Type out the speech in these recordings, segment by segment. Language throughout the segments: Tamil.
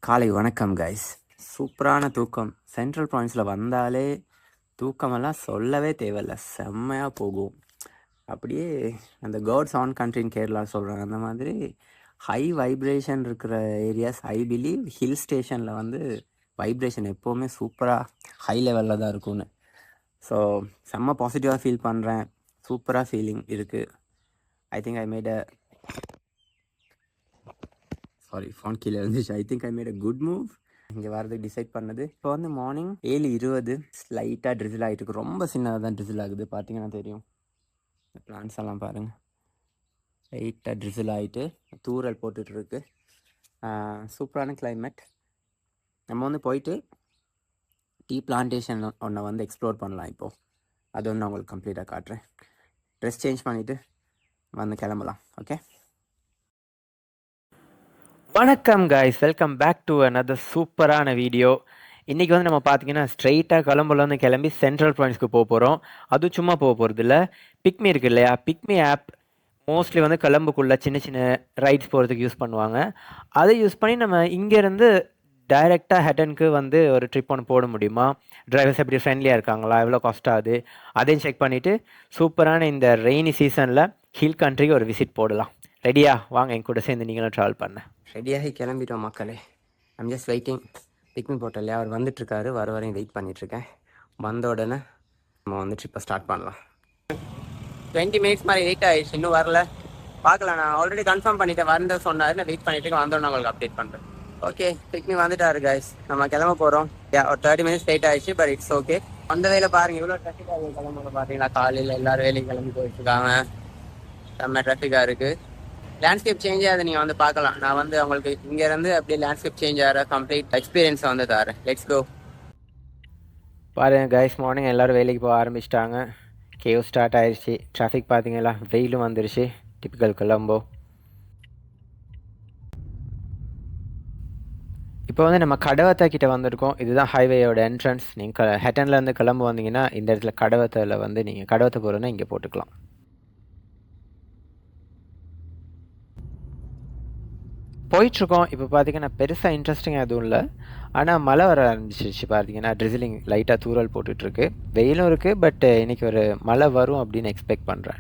காலை வணக்கம் கைஸ். சூப்பரான தூக்கம். சென்ட்ரல் பாயிண்ட்ஸில் வந்தாலே தூக்கமெல்லாம் சொல்லவே தேவையில்ல, செம்மையாக போகும். அப்படியே அந்த காட்ஸ் ஆன் கண்ட்ரின்னு கேரளா சொல்கிறாங்க, அந்த மாதிரி ஹை வைப்ரேஷன் இருக்கிற ஏரியாஸ். ஐ பிலீவ் ஹில் ஸ்டேஷனில் வந்து வைப்ரேஷன் எப்போவுமே சூப்பராக ஹை லெவலில் தான் இருக்கும்னு. ஸோ செம்ம பாசிட்டிவாக ஃபீல் பண்ணுறேன். சூப்பராக ஃபீலிங் இருக்குது. I think I made phone கீழே இருந்துச்சு. I think I made a good move. இங்கே வரதுக்கு டிசைட் பண்ணது. இப்போ வந்து மார்னிங் 7:20 லைட்டாக ட்ரிசில் ஆகிட்டு இருக்கு. ரொம்ப சின்னதாக தான் ட்ரிசில் ஆகுது, பார்த்தீங்கன்னா தெரியும். இந்த பிளான்ஸ் எல்லாம் பாருங்கள், லைட்டாக ட்ரிசில் ஆகிட்டு தூரல் போட்டுட்ருக்கு. சூப்பரான கிளைமேட். நம்ம வந்து போயிட்டு டீ பிளான்டேஷன் ஒன்றை வந்து எக்ஸ்ப்ளோர் பண்ணலாம். இப்போது அது ஒன்று நான் உங்களுக்கு கம்ப்ளீட்டாக காட்டுறேன். ட்ரெஸ் சேஞ்ச் பண்ணிவிட்டு வந்து கிளம்பலாம். ஓகே, வணக்கம் guys, welcome back to another சூப்பரான வீடியோ. இன்றைக்கி வந்து நம்ம பார்த்தீங்கன்னா ஸ்ட்ரெயிட்டாக கொலம்புலேருந்து கிளம்பி சென்ட்ரல் பாயிண்ட்ஸ்க்கு போக போகிறோம். அதுவும் சும்மா போக போகிறது இல்லை, பிக்மி இருக்குது இல்லையா, பிக்மி ஆப் மோஸ்ட்லி வந்து கொலம்புக்குள்ளே சின்ன சின்ன ரைட்ஸ் போகிறதுக்கு யூஸ் பண்ணுவாங்க. அதை யூஸ் பண்ணி நம்ம இங்கேருந்து டைரெக்டாக ஹெட்டனுக்கு வந்து ஒரு ட்ரிப் ஒன்று போட முடியுமா, டிரைவர்ஸ் எப்படி ஃப்ரெண்ட்லியாக இருக்காங்களா, எவ்வளோ காஸ்ட் ஆகுது, அதையும் செக் பண்ணிவிட்டு சூப்பரான இந்த ரெய்னி சீசனில் ஹில் கண்ட்ரிக்கு ஒரு விசிட் போடலாம். ரெடியா? வாங்க என் கூட சேர்ந்து நீங்களும் ட்ராவல் பண்ண. ரெடியாகி கிளம்பிட்டோம் மக்களே. I'm just waiting. பிக்மி போட்டோம் இல்லையா, அவர் வந்துட்டுருக்காரு. வரையும் வெயிட் பண்ணிகிட்ருக்கேன். வந்த உடனே நம்ம வந்து ட்ரிப்பை ஸ்டார்ட் பண்ணலாம். 20 மினிட்ஸ் மாதிரி வெயிட் ஆகிடுச்சு, இன்னும் வரல. பார்க்கலாம், நான் ஆல்ரெடி கன்ஃபார்ம் பண்ணிவிட்டேன். வந்து சொன்னார், நான் வெயிட் பண்ணிவிட்டு வந்தோன்னு உங்களுக்கு அப்டேட் பண்ணுறேன். ஓகே, பிக்மி வந்துட்டாரு கைஸ். நம்ம கிளம்ப போகிறோம். ஒரு 30 மினிட்ஸ் வெயிட் ஆகிடுச்சு, பட் இட்ஸ் ஓகே. அந்த வேலை பாருங்கள், இவ்வளோ ட்ராஃபிக் ஆகுது கிளம்புறது பார்த்தீங்களா. காலையில் எல்லோரும் வேலையும் கிளம்பி போயிட்டுருக்காங்க. செம்ம ட்ராஃபிக்காக இருக்குது. லேண்ட்ஸ்கேப் சேஞ்ச் ஆகுது, நீங்கள் வந்து பார்க்கலாம். நான் வந்து உங்களுக்கு இங்கேருந்து அப்படியே லேண்ட்ஸ்கேப் சேஞ்ச் ஆகிற கம்ப்ளீட் எக்ஸ்பீரியன்ஸ் வந்து தரேன். Let's go. பாருங்க கைஸ், மார்னிங் எல்லோரும் வேலைக்கு போக ஆரம்பிச்சிட்டாங்க. கேவ் ஸ்டார்ட் ஆயிடுச்சு. டிராஃபிக் பார்த்தீங்களா, வெயிலும் வந்துருச்சு. டிப்பிக்கல் கொலம்போ. இப்போ வந்து நம்ம கடவத்தை கிட்ட வந்திருக்கோம். இதுதான் ஹைவேயோட என்ட்ரன்ஸ். நீங்கள் ஹெட்டன்லேருந்து கிளம்பு வந்தீங்கன்னா இந்த இடத்துல கடவத்தில் வந்து நீங்கள் கடவத்தை போகிறோன்னா இங்கே போட்டுக்கலாம். போயிட்டுருக்கோம். இப்போ பார்த்தீங்கன்னா பெருசாக இன்ட்ரெஸ்டிங்காக எதுவும் இல்லை, ஆனால் மழை வர ஆரம்பிச்சிருச்சு. பார்த்தீங்கன்னா ட்ரிசிலிங் லைட்டாக தூரல் போட்டுட்ருக்கு. வெயிலும் இருக்குது, பட் இன்றைக்கி ஒரு மழை வரும் அப்படின்னு எக்ஸ்பெக்ட் பண்ணுறேன்.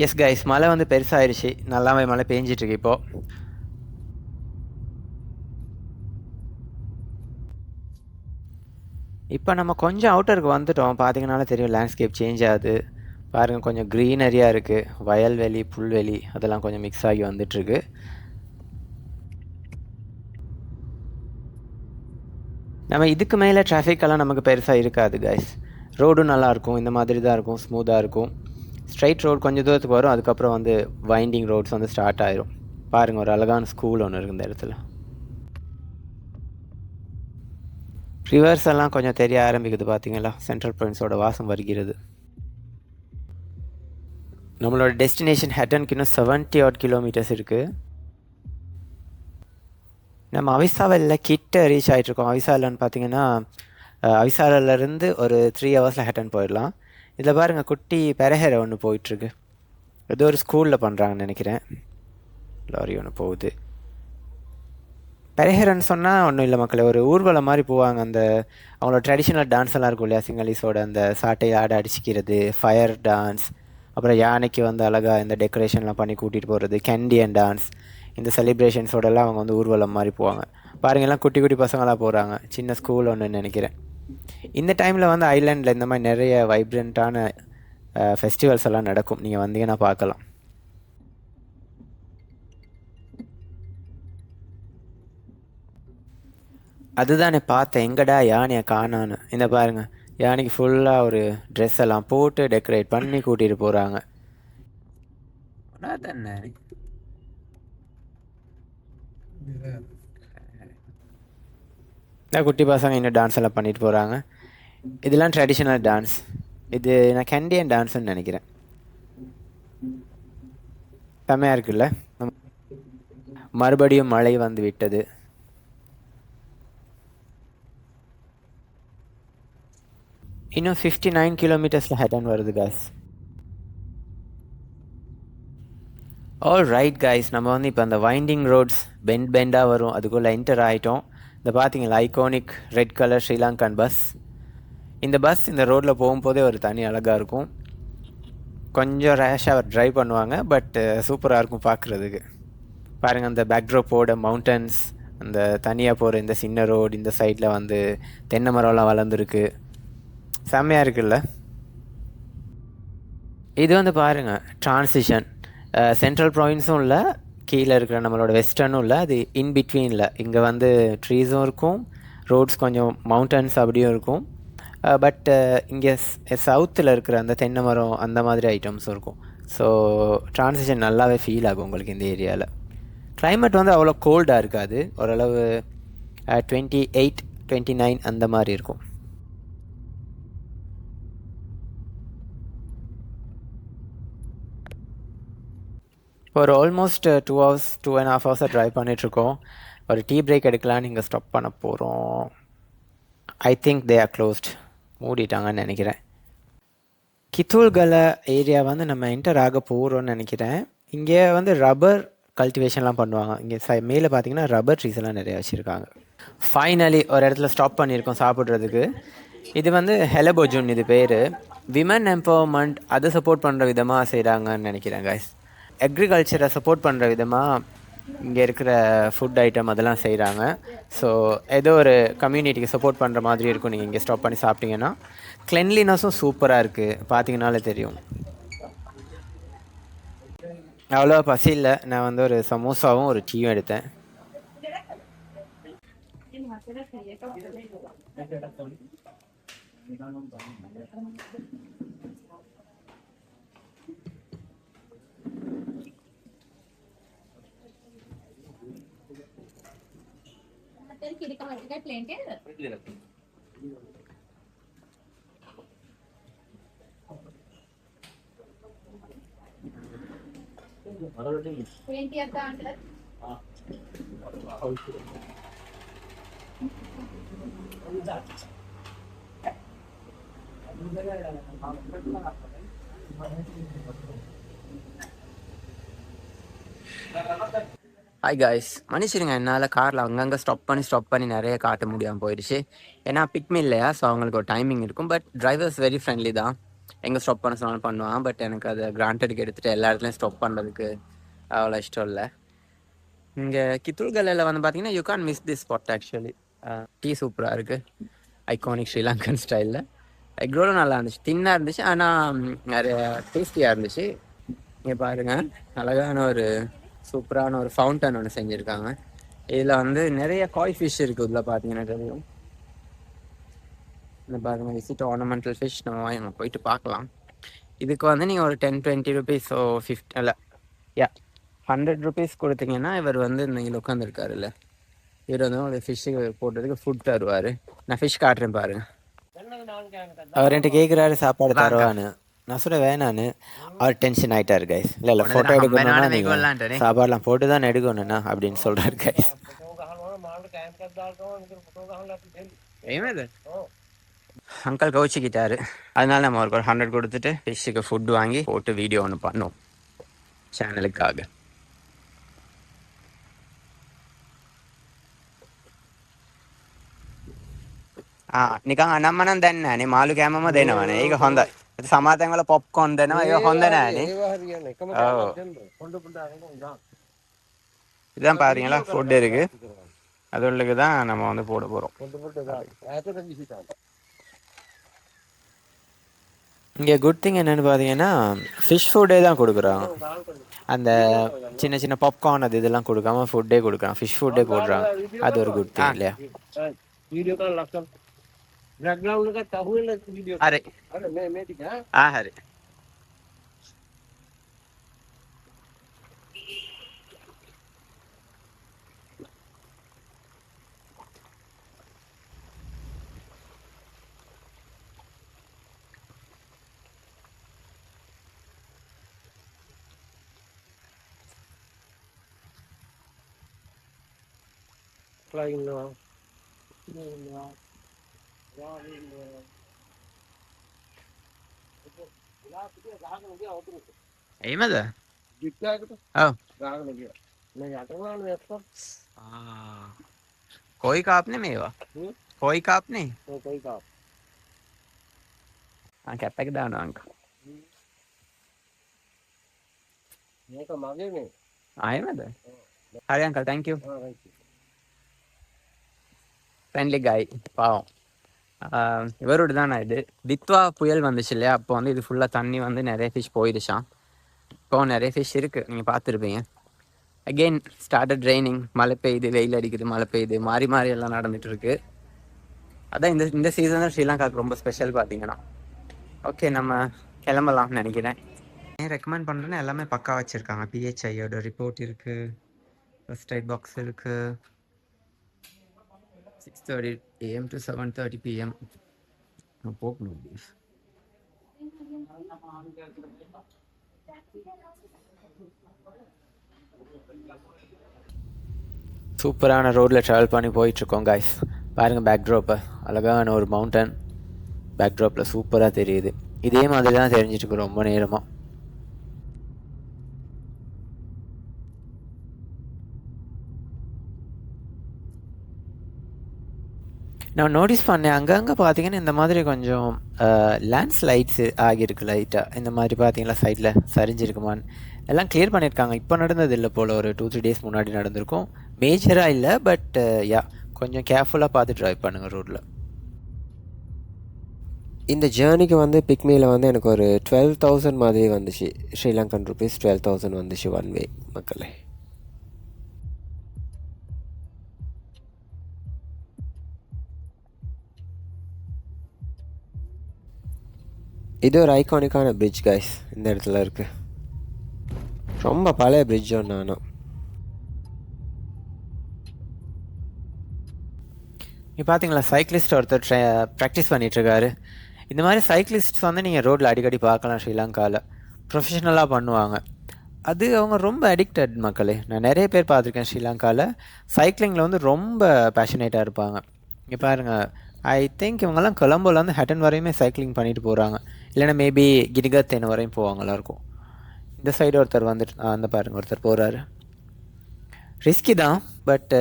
எஸ் கைஸ், மழை வந்து பெருசாகிடுச்சு. நல்லாவே மழை பெஞ்சிட்ருக்கு. இப்போது நம்ம கொஞ்சம் அவுட்டருக்கு வந்துட்டோம். பார்த்தீங்கன்னாலே தெரியும், லேண்ட்ஸ்கேப் சேஞ்ச் ஆகுது. பாருங்கள், கொஞ்சம் க்ரீனரியாக இருக்குது. வயல்வெளி, புல்வெளி அதெல்லாம் கொஞ்சம் மிக்ஸ் ஆகி வந்துட்டுருக்கு. நம்ம இதுக்கு மேலே டிராஃபிக்கெல்லாம் நமக்கு பெருசாக இருக்காது கைஸ். ரோடும் நல்லாயிருக்கும், இந்த மாதிரி தான் இருக்கும், ஸ்மூத்தாக இருக்கும். ஸ்ட்ரைட் ரோடு கொஞ்சம் தூரத்துக்கு வரும், அதுக்கப்புறம் வந்து வைண்டிங் ரோட்ஸ் வந்து ஸ்டார்ட் ஆயிரும். பாருங்கள், ஒரு அழகான ஸ்கூல் ஒன்று இருக்குது இந்த இடத்துல. ரிவர்ஸ் எல்லாம் கொஞ்சம் தெரிய ஆரம்பிக்குது. பார்த்தீங்களா, சென்ட்ரல் பாயிண்ட்ஸோட வாசம் வருகிறது. நம்மளோட டெஸ்டினேஷன் ஹெட்டனுக்கு இன்னும் 70 odd கிலோமீட்டர்ஸ் இருக்குது. நம்ம அவிசாவில் கிட்ட ரீச் ஆகிட்ருக்கோம். அவிசாலன்னு பார்த்தீங்கன்னா அவிசாலிலேருந்து ஒரு 3 hours ஹெட்டன் போயிடலாம். இதில் பாருங்கள், குட்டி பெரஹேரை ஒன்று போயிட்டுருக்கு. ஏதோ ஒரு ஸ்கூலில் பண்ணுறாங்கன்னு நினைக்கிறேன். லாரி ஒன்று போகுது. பெரஹேரன்னு சொன்னால் ஒன்றும் இல்லை மக்களே, ஒரு ஊர்வலம் மாதிரி போவாங்க. அந்த அவங்களோட ட்ரெடிஷ்னல் டான்ஸ் எல்லாம் இருக்கும் இல்லையா, சிங்களீஸோட அந்த சாட்டை ஆடை அடிச்சிக்கிறது, ஃபயர் டான்ஸ், அப்புறம் யானைக்கு வந்து அழகாக இந்த டெக்கரேஷன்லாம் பண்ணி கூட்டிகிட்டு போகிறது, கேண்டியன் டான்ஸ், இந்த செலிப்ரேஷன்ஸோடலாம் அவங்க வந்து ஊர்வலம் மாதிரி போவாங்க. பாருங்கள்லாம் குட்டி குட்டி பசங்களாக போகிறாங்க. சின்ன ஸ்கூல் ஒன்று நினைக்கிறேன். இந்த டைமில் வந்து ஐலாண்டில் இந்த மாதிரி நிறைய வைப்ரண்ட்டான ஃபெஸ்டிவல்ஸ் எல்லாம் நடக்கும். நீங்கள் வந்தீங்கன்னா பார்க்கலாம். அதுதானே பார்த்தேன், எங்கடா யானையை காணான்னு. இந்த பாருங்கள், யானைக்கு ஃபுல்லாக ஒரு ட்ரெஸ் எல்லாம் போட்டு டெக்கரேட் பண்ணி கூட்டிகிட்டு போகிறாங்க. குட்டி பசங்க இன்னும் டான்ஸ் எல்லாம் பண்ணிட்டு போகிறாங்க. இதெல்லாம் ட்ரெடிஷ்னல் டான்ஸ். இது நான் கேண்டியன் டான்ஸ்ன்னு நினைக்கிறேன். செம்மையாக இருக்குல்ல. மறுபடியும் மழை வந்து விட்டது. இன்னும் 59 கிலோமீட்டர்ஸில் ஹெட்டன் வருது காஸ். ஆல் ரைட் கைஸ், நம்ம வந்து இப்போ அந்த வைண்டிங் ரோட்ஸ் பெண்டாக வரும் அதுக்குள்ளே என்டர் ஆகிட்டோம். இந்த பார்த்தீங்களா iconic red colour Sri Lankan bus. இந்த பஸ் இந்த ரோட்டில் போகும்போதே ஒரு தனி அழகாக இருக்கும். கொஞ்சம் ரேஷாக ட்ரைவ் பண்ணுவாங்க, பட் சூப்பராக இருக்கும் பார்க்குறதுக்கு. பாருங்கள் அந்த பேக்ட்ராப்போட மவுண்டன்ஸ், அந்த தனியாக போகிற இந்த சின்ன ரோடு, இந்த சைடில் வந்து தென்னை மரம்லாம் வளர்ந்துருக்கு. செம்மையாக இருக்குல்ல. இது வந்து பாருங்கள் ட்ரான்சிஷன், சென்ட்ரல் ப்ராவின்ஸும் இல்லை, கீழே இருக்கிற நம்மளோட வெஸ்டர்னும் இல்லை, அது இன் பிட்வீனில். இங்கே வந்து ட்ரீஸும் இருக்கும், ரோட்ஸ் கொஞ்சம் மவுண்டன்ஸ் அப்படியும் இருக்கும். பட் இங்கே சவுத்தில் இருக்கிற அந்த தென்னை மரம் அந்த மாதிரி ஐட்டம்ஸும் இருக்கும். ஸோ ட்ரான்சிஷன் நல்லாவே ஃபீல் ஆகும் உங்களுக்கு இந்த ஏரியாவில். கிளைமேட் வந்து அவ்வளோ கோல்டாக இருக்காது, ஓரளவு 28, 29 அந்த மாதிரி இருக்கும். ஒரு ஆல்மோஸ்ட் 2 hours 2.5 hours ட்ரைவ் பண்ணிகிட்ருக்கோம். ஒரு டீ பிரேக் எடுக்கலான்னு இங்கே ஸ்டாப் பண்ண போகிறோம். I think they are closed, மூடிட்டாங்கன்னு நினைக்கிறேன். கித்தூல்கல ஏரியா வந்து நம்ம என்டர் ஆக போகிறோன்னு நினைக்கிறேன். இங்கே வந்து ரப்பர் கல்டிவேஷன்லாம் பண்ணுவாங்க. இங்கே மேலே பார்த்தீங்கன்னா ரப்பர் ட்ரீஸ் எல்லாம் நிறையா வச்சுருக்காங்க. ஃபைனலி ஒரு இடத்துல ஸ்டாப் பண்ணியிருக்கோம் சாப்பிட்றதுக்கு. இது வந்து ஹெலபோஜூன், இது பேர். விமன் எம்பவர்மெண்ட் அதை சப்போர்ட் பண்ணுற விதமாக செய்கிறாங்கன்னு நினைக்கிறேன் கைஸ். அக்ரிகல்ச்சரை சப்போர்ட் பண்ணுற விதமாக இங்கே இருக்கிற ஃபுட் ஐட்டம் அதெல்லாம் செய்கிறாங்க. ஸோ ஏதோ ஒரு கம்யூனிட்டிக்கு சப்போர்ட் பண்ணுற மாதிரி இருக்கும் நீங்கள் இங்கே ஸ்டாப் பண்ணி சாப்பிட்டீங்கன்னா. கிளென்லினஸும் சூப்பராக இருக்குது, பார்த்தீங்கனாலே தெரியும். அவ்வளோ பசி இல்லை, நான் வந்து ஒரு சமோசாவும் ஒரு டீயும் எடுத்தேன். ஹாய் காய்ஸ், மன்னிச்சிடுங்க என்னால் காரில் அங்கங்கே ஸ்டாப் பண்ணி நிறைய காட்ட முடியாமல் போயிடுச்சு. ஏன்னா பிக்மி இல்லையா, ஸோ அவங்களுக்கு ஒரு டைமிங் இருக்கும். பட் டிரைவர்ஸ் வெரி ஃப்ரெண்ட்லி தான், எங்கே ஸ்டாப் பண்ண சொன்னாலும் பண்ணுவான். பட் எனக்கு அதை கிராண்டடுக்கு எடுத்துகிட்டு எல்லா இடத்துலையும் ஸ்டாப் பண்ணுறதுக்கு அவ்வளோ இஷ்டம் இல்லை. இங்கே கித்தூல்கலையில் வந்து பார்த்தீங்கன்னா you can't miss this spot actually. Tea சூப்பராக இருக்குது, ஐகானிக் ஸ்ரீலங்கன் ஸ்டைலில். எக் ரோலும் நல்லா இருந்துச்சு, தின்னாக இருந்துச்சு, ஆனால் நிறைய டேஸ்டியாக இருந்துச்சு. இங்கே பாருங்கள் அழகான ஒரு சூப்பரான ஒரு ஃபவுண்டன் ஒன்று செஞ்சுருக்காங்க. இதில் வந்து நிறைய காய் ஃபிஷ் இருக்குது, இதில் பார்த்தீங்கன்னா தெரியும். இந்த பாருங்கள் விசிட் ஆர்னமெண்டல் ஃபிஷ், நம்ம போயிட்டு பார்க்கலாம். இதுக்கு வந்து நீங்கள் ஒரு 10-20 rupees ஸோ 50 இல்லை 100 rupees கொடுத்தீங்கன்னா இவர் வந்து நீங்கள் உட்காந்துருக்காருல்ல, இவர் வந்து ஒரு ஃபிஷ்ஷுக்கு போட்டதுக்கு ஃபுட் தருவார். நான் ஃபிஷ் காட்டுறேன் பாருங்க. அவர் என்கிட்ட கேட்குறாரு சாப்பாடு தருவான்னு, நான் சொல்ல வேணான்னு. அவர் டென்ஷன் ஆகிட்டாரு கைஸ். இல்லை ஃபோட்டோ எடுக்கணும்னா நீங்கள் சாப்பாடுலாம் போட்டு தான் எடுக்கணும்ண்ணா அப்படின்னு சொல்கிறாரு கைஸ். அங்கிள் கவுச்சிக்கிட்டாரு, அதனால நம்ம ஒரு 100 கொடுத்துட்டு ஃபிஷ்ஷுக்கு ஃபுட் வாங்கி போட்டு வீடியோ ஒன்று பண்ணோம் சேனலுக்காக. නිකන් අනම්මනම් දැන් නෑනේ, මාළු කෑමම දෙනවනේ. ඒක හොඳයි. ඒත් සමහර වල පොප්කෝන් දෙනවා, ඒක හොඳ නෑනේ. இதான் பாருங்களா ஃபுட் இருக்கு, அது உள்ளுக்கு தான் நம்ம வந்து போட போகிறோம். இங்கே குட் திங் என்னென்னு பார்த்தீங்கன்னா ஃபிஷ் ஃபுட்டே தான் கொடுக்குறாங்க. அந்த சின்ன சின்ன பாப்கார்ன் அது இதெல்லாம் கொடுக்காம ஃபுட்டே கொடுக்குறான், ஃபிஷ் ஃபுட்டே போடுறாங்க. அது ஒரு குட் திங் இல்லையா? හරි. හරි. එහෙමද? Oh. कोई काप नहीं मेवा कोई काप नहीं हाँ कहता कि दाना अंक आए मैं तो अरे अंकल थैंक यू ஃப்ரெண்ட்லி காய் பாவம் இவரோட தானே இது தித்வா புயல் வந்துச்சு இல்லையா அப்போ வந்து இது ஃபுல்லாக தண்ணி வந்து நிறைய ஃபிஷ் போயிடுச்சான் இப்போ நிறைய ஃபிஷ் இருக்குது நீங்கள் பார்த்துருப்பீங்க அகெயின் ஸ்டார்டட் ட்ரைனிங் மழை பெய்யுது வெயில் அடிக்குது மழை பெய்யுது மாறி மாறி எல்லாம் நடந்துட்டு இருக்கு அதான் இந்த சீசன் தான் ஸ்ரீலங்காவுக்கு ரொம்ப ஸ்பெஷல் பார்த்தீங்கன்னா ஓகே நம்ம கிளம்பலாம்னு நினைக்கிறேன் ஏன் ரெக்கமெண்ட் பண்ணுறேன்னு எல்லாமே பக்கா வச்சுருக்காங்க பிஹெச்ஐயோட ரிப்போர்ட் இருக்குது ஃபர்ஸ்ட் எய்ட் பாக்ஸ் இருக்குது 6:30 AM to 7:30 PM போகணும் சூப்பரான ரோட்டில் ட்ராவல் பண்ணி போயிட்டுருக்கோம் காய்ஸ் பாருங்கள் பேக்ட்ராப்பை அழகான ஒரு மவுண்டன் பேக்ட்ராப்பில் சூப்பராக தெரியுது இதே மாதிரி தான் தெரிஞ்சிட்ருக்கு ரொம்ப நேரமாக நான் நோட்டீஸ் பண்ணேன் அங்கங்கே பார்த்தீங்கன்னா இந்த மாதிரி கொஞ்சம் லேண்ட்ஸ்லைட்ஸு ஆகியிருக்கு லைட்டாக இந்த மாதிரி பார்த்தீங்களா சைடில் சரிஞ்சிருக்குமான்னு எல்லாம் கிளியர் பண்ணியிருக்காங்க இப்போ நடந்தது இல்லை போல் ஒரு 2-3 டேஸ் முன்னாடி நடந்திருக்கும் மேஜராக இல்லை பட் யா கொஞ்சம் கேர்ஃபுல்லாக பார்த்து ட்ரைவ் பண்ணுங்கள் ரோட்டில் இந்த ஜேர்னிக்கு வந்து பிக்மியில் வந்து எனக்கு ஒரு 12,000 மாதிரி வந்துச்சு ஸ்ரீலங்கன் ருபீஸ் 12,000 வந்துச்சு ஒன் வே மக்களே இது ஒரு ஐகானிக்கான பிரிட்ஜ் கைஸ் இந்த இடத்துல இருக்குது ரொம்ப பழைய பிரிட்ஜ் ஒன்று ஆனால் இப்போ பார்த்தீங்களா சைக்கிளிஸ்ட் ஒருத்தர் ப்ராக்டிஸ் பண்ணிகிட்ருக்காரு இந்த மாதிரி சைக்கிளிஸ்ட்ஸ் வந்து நீங்கள் ரோட்டில் அடிக்கடி பார்க்கலாம் ஸ்ரீலங்காவில் ப்ரொஃபஷனலாக பண்ணுவாங்க அது அவங்க ரொம்ப அடிக்டட் மக்களே நான் நிறைய பேர் பார்த்துருக்கேன் ஸ்ரீலங்காவில் சைக்கிளிங்கில் வந்து ரொம்ப பேஷனேட்டாக இருப்பாங்க இங்கே பாருங்கள் ஐ திங்க் இவங்கெல்லாம் கொலம்போலேருந்து ஹட்டன் வரையுமே சைக்கிளிங் பண்ணிட்டு போகிறாங்க இல்லைன்னா மேபி கிரிகத்தேன் வரையும் போவாங்களா இருக்கும் இந்த சைடு ஒருத்தர் வந்துட்டு அந்த பாருங்கள் ஒருத்தர் போகிறாரு ரிஸ்கி தான் but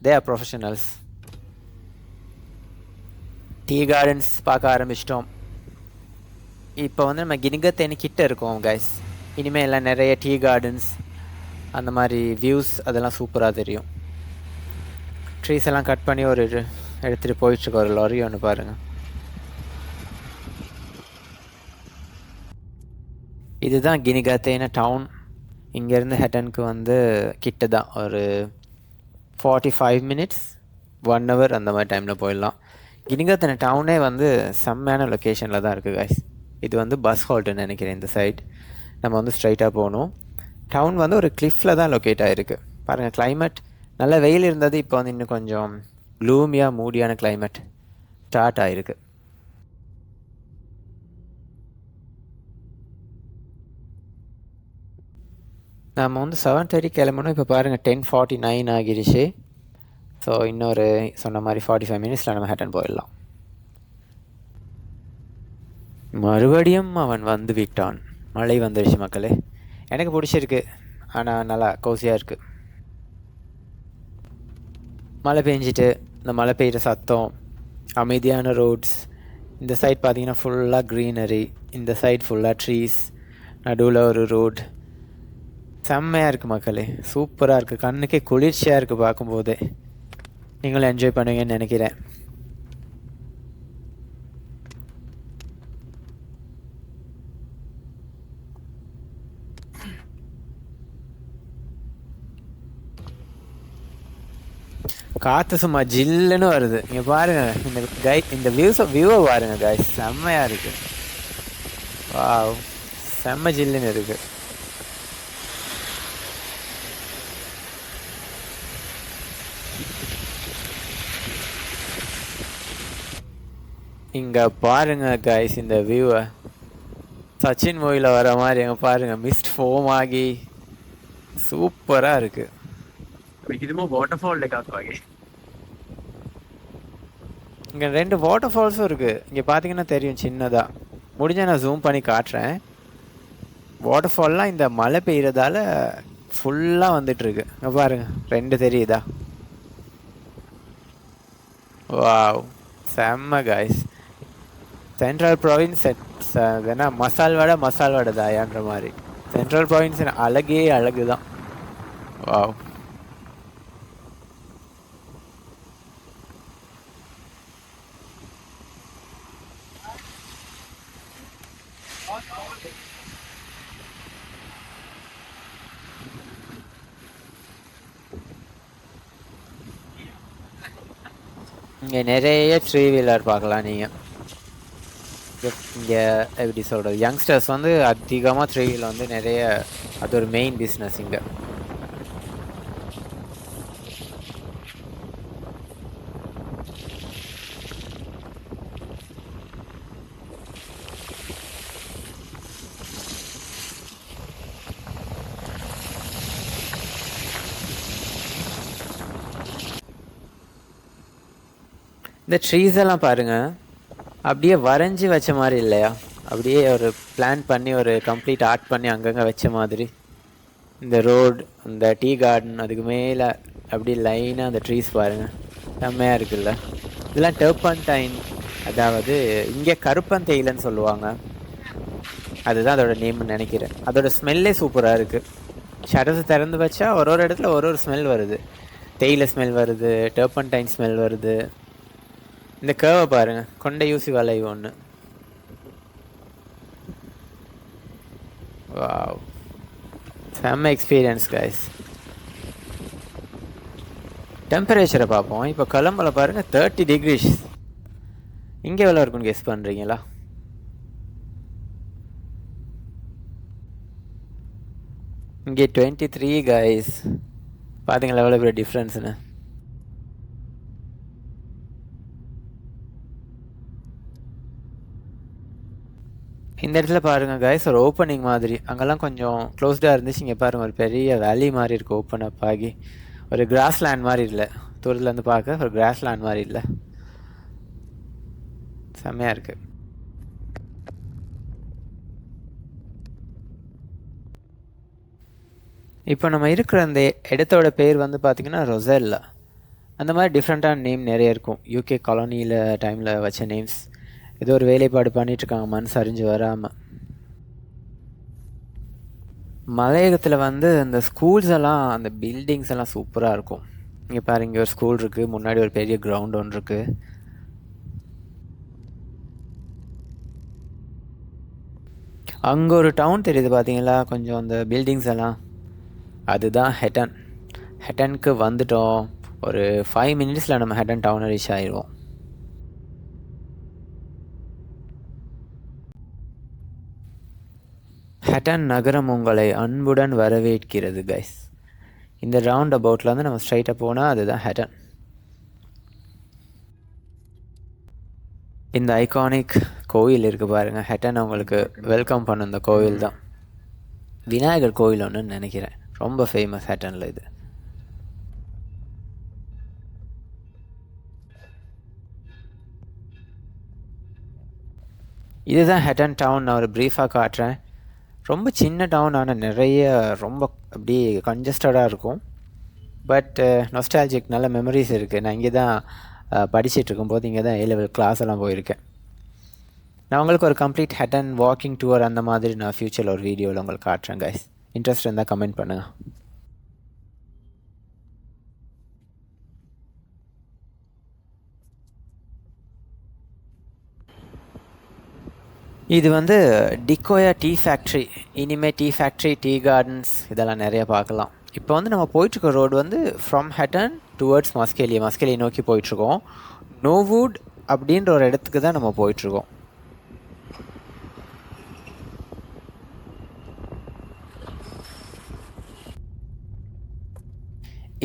they are professionals tea gardens பார்க்க ஆரம்பிச்சிட்டோம் இப்போ வந்து நம்ம கினிகத்தேனி கிட்ட இருக்கோம் கைஸ் இனிமேல் எல்லாம் நிறைய டீ கார்டன்ஸ் அந்த மாதிரி வியூஸ் அதெல்லாம் சூப்பராக தெரியும் ட்ரீஸ் எல்லாம் கட் பண்ணி ஒரு எடுத்துகிட்டு போயிட்டுருக்க ஒரு லாரி ஒன்று பாருங்கள் இதுதான் கினிகத்தேன டவுன் இங்கேருந்து ஹெட்டனுக்கு வந்து கிட்ட தான் ஒரு 45 மினிட்ஸ் 1 hour அந்த மாதிரி டைமில் போயிடலாம் கினிகத்தேன டவுனே வந்து செம்மையான லொக்கேஷனில் தான் இருக்குது கைஸ் இது வந்து பஸ் ஹால்ட்டுன்னு நினைக்கிறேன் இந்த சைட் நம்ம வந்து ஸ்ட்ரைட்டாக போகணும் டவுன் வந்து ஒரு கிளிஃபில் தான் லொக்கேட் ஆகிருக்கு பாருங்கள் கிளைமேட் நல்ல வெயில் இருந்தது இப்போ வந்து இன்னும் கொஞ்சம் க்ளூமியாக மூடியான கிளைமேட் ஸ்டார்ட் ஆகிருக்கு நம்ம வந்து 7:30 கிளம்பணும் இப்போ பாருங்கள் 10:49 ஆகிடுச்சு ஸோ இன்னொரு சொன்ன மாதிரி 45 மினிட்ஸில் நம்ம ஹட்டன் போயிடலாம் மறுபடியும் அவன் வந்து விட்டான் மழை வந்துடுச்சு மக்களே எனக்கு பிடிச்சிருக்கு ஆனால் நல்லா கோசியாக இருக்குது மழை பெஞ்சிட்டு இந்த மழை பெய்கிற சத்தம் அமைதியான ரோட்ஸ் இந்த சைட் பார்த்திங்கன்னா ஃபுல்லாக க்ரீனரி இந்த சைட் ஃபுல்லாக ட்ரீஸ் நடுவில் ஒரு ரோட் செம்மையாக இருக்குது மக்களே சூப்பராக இருக்குது கண்ணுக்கே குளிர்ச்சியாக இருக்குது பார்க்கும்போதே நீங்களும் என்ஜாய் பண்ணுவீங்கன்னு நினைக்கிறேன் காற்று சும்மா ஜில்லுன்னு வருது இங்கே பாருங்கள் இந்த வியூவை பாருங்கள் காய் செம்மையாக இருக்குது வாவ் செம்ம ஜில்லுன்னு இருக்குது இங்கே பாருங்க கைஸ் இந்த வியூவை சச்சின் மூவியில் வர மாதிரி எங்கே பாருங்கள் மிஸ்ட் ஃபோம் ஆகி சூப்பராக இருக்குது இதுமோ வாட்டர் ஃபால் காத்துவாங்க இங்கே 2 வாட்டர் ஃபால்ஸும் இருக்குது இங்கே பார்த்தீங்கன்னா தெரியும் சின்னதாக முடிஞ்சால் நான் ஜூம் பண்ணி காட்டுறேன் வாட்டர் ஃபால்லாம் இந்த மழை பெய்யறதால ஃபுல்லாக வந்துட்டுருக்கு. இங்கே பாருங்க, 2 தெரியுதா? வாவ், செம்ம காய்ஸ். சென்ட்ரல் ப்ராவின்ஸ் வேணா மசால் வடை தாயான்ற மாதிரி. சென்ட்ரல் ப்ராவின்ஸ் அழகே அழகு தான். வாவ். இங்கே நிறைய த்ரீ வீலர் பார்க்கலாம் நீங்கள். இங்கே எப்படி சொல்கிறது, யங்ஸ்டர்ஸ் வந்து அதிகமாக த்ரீ வீலர் வந்து நிறைய, அது ஒரு மெயின் பிஸ்னஸ் இங்கே. இந்த ட்ரீஸ் எல்லாம் பாருங்க, அப்படியே வரைஞ்சி வச்ச மாதிரி இல்லையா? அப்படியே ஒரு பிளான் பண்ணி ஒரு கம்ப்ளீட் ஆர்ட் பண்ணி அங்கங்கே வச்ச மாதிரி. இந்த ரோடு, இந்த டீ கார்டன், அதுக்கு மேலே அப்படியே லைனாக அந்த ட்ரீஸ் பாருங்கள், செம்மையாக இருக்குல்ல? இதெல்லாம் டர்பன்டைன், அதாவது இங்கே கருப்பந்தேயிலன்னு சொல்லுவாங்க, அதுதான் அதோட நேம்னு நினைக்கிறேன். அதோட ஸ்மெல்லே சூப்பராக இருக்குது. ஷட்டர்ஸ் திறந்து வச்சா ஒரு இடத்துல ஒரு ஸ்மெல் வருது. தேயிலை ஸ்மெல் வருது, டர்பன்டைன் ஸ்மெல் வருது. இந்த கேர்வை பாருங்க, கொண்டை யூசி வளைவு ஒன்று. வாவ், செம்ம எக்ஸ்பீரியன்ஸ் கைஸ். டெம்பரேச்சரை பார்ப்போம். இப்போ கொலம்பில் பாருங்கள் 30 டிகிரிஸ். இங்கே எவ்வளோ இருக்குன்னு கெஸ் பண்ணுறீங்களா? இங்கே 23 கைஸ். பார்த்தீங்களா எவ்வளோ பெரிய டிஃப்ரென்ஸ்னு? இந்த இடத்துல பாருங்கள் கைஸ், ஒரு ஓப்பனிங் மாதிரி. அங்கெல்லாம் கொஞ்சம் க்ளோஸ்டாக இருந்துச்சு. இங்கே பாருங்கள், ஒரு பெரிய வேலி மாதிரி இருக்குது, ஓப்பன் அப் ஆகி. ஒரு கிராஸ் லேண்ட் மாதிரி இல்லை, தூரத்துலேருந்து பார்க்க ஒரு கிராஸ் லேண்ட் மாதிரி இல்லை. செம்மையாக இருக்குது. இப்போ நம்ம இருக்கிற அந்த இடத்தோட பேர் வந்து பார்த்திங்கன்னா ரொசெல்லா. அந்த மாதிரி டிஃப்ரெண்ட்டான நேம் நிறைய இருக்கும். யூகே காலனியில் டைமில் வச்ச நேம்ஸ். ஏதோ ஒரு வேலைப்பாடு பண்ணிகிட்ருக்காங்க, மண் சரிஞ்சு வராமல். மலையகத்தில் வந்து அந்த ஸ்கூல்ஸ் எல்லாம், அந்த பில்டிங்ஸ் எல்லாம் சூப்பராக இருக்கும். இங்கே பாருங்க, இங்கே ஒரு ஸ்கூல் இருக்குது, முன்னாடி ஒரு பெரிய கிரவுண்ட் ஒன்று இருக்குது. அங்கே ஒரு டவுன் தெரியுது பார்த்தீங்களா, கொஞ்சம் அந்த பில்டிங்ஸ் எல்லாம், அதுதான் ஹெட்டன். ஹெட்டனுக்கு வந்துட்டோம். ஒரு 5 மினிட்ஸில் நம்ம ஹெட்டன் டவுனை ரீச் ஆகிடுவோம். ஹெட்டன் நகரம் உங்களை அன்புடன் வரவேற்கிறது கைஸ். இந்த ரவுண்ட் அபவுட்டில் வந்து நம்ம ஸ்ட்ரைட்டாக போனால் அதுதான் ஹெட்டன். இந்த ஐகானிக் கோயில் இருக்குது பாருங்கள், ஹெட்டன் அவங்களுக்கு வெல்கம் பண்ண இந்த கோயில் தான். விநாயகர் கோயில் ஒன்றுன்னு நினைக்கிறேன், ரொம்ப ஃபேமஸ் ஹெட்டனில் இது. இதுதான் ஹெட்டன் டவுன். நான் ஒரு ப்ரீஃபாக காட்டுறேன். ரொம்ப சின்ன டவுன், ஆனால் நிறைய ரொம்ப அப்படியே கன்ஜஸ்டடாக இருக்கும். பட் நொஸ்டாலஜிக் நல்ல மெமரிஸ் இருக்குது. நான் இங்கே தான் படிச்சுட்டு இருக்கும்போது இங்கே தான் A-level கிளாஸ் எல்லாம் போயிருக்கேன். நான் உங்களுக்கு ஒரு கம்ப்ளீட் ஹெட்டன் வாக்கிங் டூர் அந்த மாதிரி நான் ஃப்யூச்சரில் ஒரு வீடியோவில் உங்களுக்கு காட்டுறேன் கைஸ். இன்ட்ரெஸ்ட் இருந்தால் கமெண்ட் பண்ணுங்கள். இது வந்து டிக்கோயா டீ ஃபேக்ட்ரி. இனிமேல் டீ ஃபேக்ட்ரி, டீ கார்டன்ஸ் இதெல்லாம் நிறைய பார்க்கலாம். இப்போ வந்து நம்ம போயிட்டுருக்க ரோடு வந்து ஃப்ரம் ஹெட்டன் டுவர்ட்ஸ் மஸ்கெலியை நோக்கி போயிட்டுருக்கோம். நோவுட் அப்படின்ற ஒரு இடத்துக்கு தான் நம்ம போயிட்டுருக்கோம்.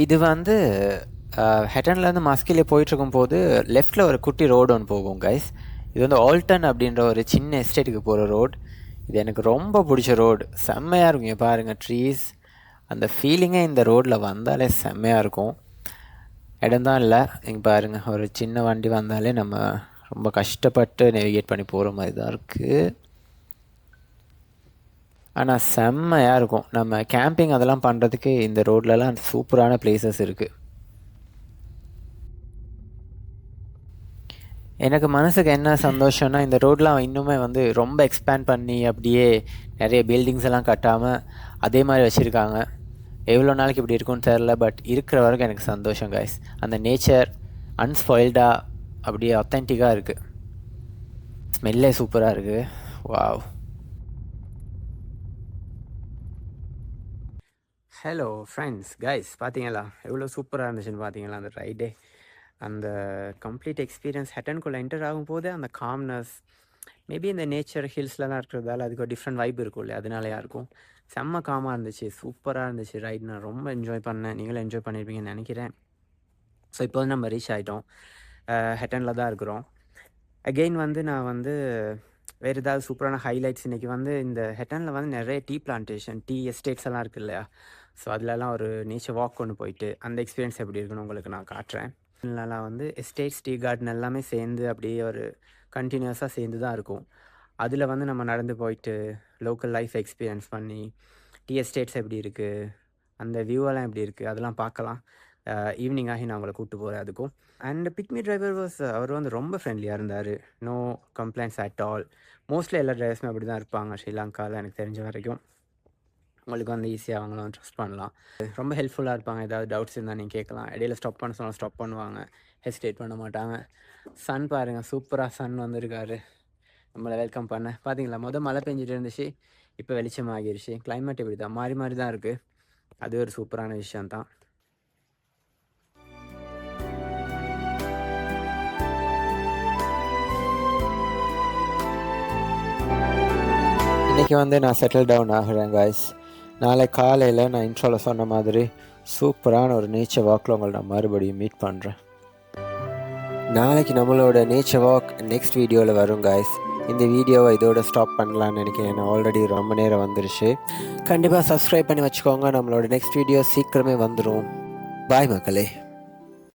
இது வந்து ஹெட்டன்லேருந்து மஸ்கெலியை போயிட்டுருக்கும் போது லெஃப்டில் ஒரு குட்டி ரோடு ஒன்று போகும் கைஸ். இது வந்து ஆல்டன் அப்படின்ற ஒரு சின்ன எஸ்டேட்டுக்கு போகிற ரோடு. இது எனக்கு ரொம்ப பிடிச்ச ரோடு, செம்மையாக இருக்கும். இங்கே பாருங்கள் ட்ரீஸ், அந்த ஃபீலிங்கே இந்த ரோட்டில் வந்தாலே செம்மையாக இருக்கும். இடம்தான் இல்லை, இங்கே பாருங்கள், ஒரு சின்ன வண்டி வந்தாலே நம்ம ரொம்ப கஷ்டப்பட்டு நேவிகேட் பண்ணி போகிற மாதிரி தான் இருக்குது. ஆனால் செம்மையாக இருக்கும். நம்ம கேம்பிங் அதெல்லாம் பண்ணுறதுக்கு இந்த ரோட்லலாம் சூப்பரான பிளேசஸ் இருக்குது. எனக்கு மனசுக்கு என்ன சந்தோஷம்னா, இந்த ரோட்லாம் இன்னுமே வந்து ரொம்ப எக்ஸ்பேண்ட் பண்ணி அப்படியே நிறைய பில்டிங்ஸ் எல்லாம் கட்டாமல் அதே மாதிரி வச்சுருக்காங்க. எவ்வளோ நாளைக்கு இப்படி இருக்கும்னு தெரில, பட் இருக்கிற வரைக்கும் எனக்கு சந்தோஷம் கைஸ். அந்த நேச்சர் அன்ஸ்பாயில்டாக அப்படியே அத்தென்டிக்காக இருக்குது. ஸ்மெல்லே சூப்பராக இருக்குது. வாவ். ஹலோ ஃப்ரெண்ட்ஸ், கைஸ் பார்த்தீங்களா எவ்வளோ சூப்பராக இருந்துச்சுன்னு பார்த்தீங்களா அந்த ரைடே. அந்த கம்ப்ளீட் எக்ஸ்பீரியன்ஸ் ஹெட்டன்குள்ளே என்டர் ஆகும்போது அந்த காம்னஸ், மேபி இந்த நேச்சர் ஹில்ஸ்லலாம் இருக்கிறதால அதுக்கு ஒரு டிஃப்ரெண்ட் வைப் இருக்கும் இல்லையா, அதனாலயா இருக்கும். செம்ம காமாக இருந்துச்சு, சூப்பராக இருந்துச்சு ரைட். நான் ரொம்ப என்ஜாய் பண்ணேன், நீங்களும் என்ஜாய் பண்ணியிருப்பீங்கன்னு நினைக்கிறேன். ஸோ இப்போ வந்து நம்ம ரீச் ஆகிட்டோம், ஹெட்டனில் தான் இருக்கிறோம். அகெயின் வந்து நான் வந்து வேறு ஏதாவது சூப்பரான ஹைலைட்ஸ் இன்றைக்கி வந்து இந்த ஹெட்டனில் வந்து நிறைய டீ பிளான்டேஷன், டீ எஸ்டேட்ஸ் எல்லாம் இருக்குது இல்லையா. ஸோ அதிலலாம் ஒரு நேச்சர் வாக் கொண்டு போயிட்டு அந்த எக்ஸ்பீரியன்ஸ் எப்படி இருக்குன்னு உங்களுக்கு நான் காட்டுறேன். இதெல்லாம் வந்து எஸ்டேட்ஸ், டீ கார்டன் எல்லாமே சேர்ந்து அப்படியே ஒரு கண்டினியூஸாக சேர்ந்து தான் இருக்கும். அதில் வந்து நம்ம நடந்து போயிட்டு லோக்கல் லைஃப் எக்ஸ்பீரியன்ஸ் பண்ணி டீ எஸ்டேட்ஸ் எப்படி இருக்குது, அந்த வியூவெல்லாம் எப்படி இருக்குது அதெல்லாம் பார்க்கலாம். ஈவினிங் ஆகி நான் உங்களை கூப்பிட்டு போகிறேன் அதுக்கும். அண்ட் பிக்மி டிரைவர் அவர் வந்து ரொம்ப ஃப்ரெண்ட்லியாக இருந்தார். No complaints at all. Mostly எல்லா டிரைவர்ஸுமே அப்படி தான் இருப்பாங்க ஸ்ரீலங்காவில் எனக்கு தெரிஞ்ச வரைக்கும். உங்களுக்கு வந்து ஈஸியாக அவங்களும் ட்ரஸ்ட் பண்ணலாம். ரொம்ப ஹெல்ப்ஃபுல்லாக இருப்பாங்க. ஏதாவது டவுட்ஸ் இருந்தால் நீங்கள் கேட்கலாம். இடையில ஸ்டாப் பண்ண சொன்னால் ஸ்டாப் பண்ணுவாங்க, ஹெசிடேட் பண்ண மாட்டாங்க. சன் பாருங்கள், சூப்பராக சன் வந்திருக்காரு நம்மளை வெல்கம் பண்ண. பார்த்தீங்களா, மழை பெஞ்சிட்டு இருந்துச்சு, இப்போ வெளிச்சமாகிருச்சு. கிளைமேட் இப்படி தான் மாறி மாறி தான் இருக்குது. அது ஒரு சூப்பரான விஷயந்தான். இன்றைக்கி வந்து நான் செட்டில் டவுன் ஆகிறேன் காய்ஸ். நாளை காலையில் நான் இன்ட்ரோவில் சொன்ன மாதிரி சூப்பரான ஒரு நேச்சர் வாக்கில் உங்களை நான் மறுபடியும் மீட் பண்ணுறேன். நாளைக்கு நம்மளோட நேச்சர் வாக் நெக்ஸ்ட் வீடியோவில் வரும் காய்ஸ். இந்த வீடியோவை இதோட ஸ்டாப் பண்ணலான்னு நினைக்கிறேன். ஏன்னா ஆல்ரெடி ரொம்ப நேரம் வந்துருச்சு. கண்டிப்பாக சப்ஸ்கிரைப் பண்ணி வச்சுக்கோங்க. நம்மளோட நெக்ஸ்ட் வீடியோ சீக்கிரமே வந்துடும். பாய் மக்களே.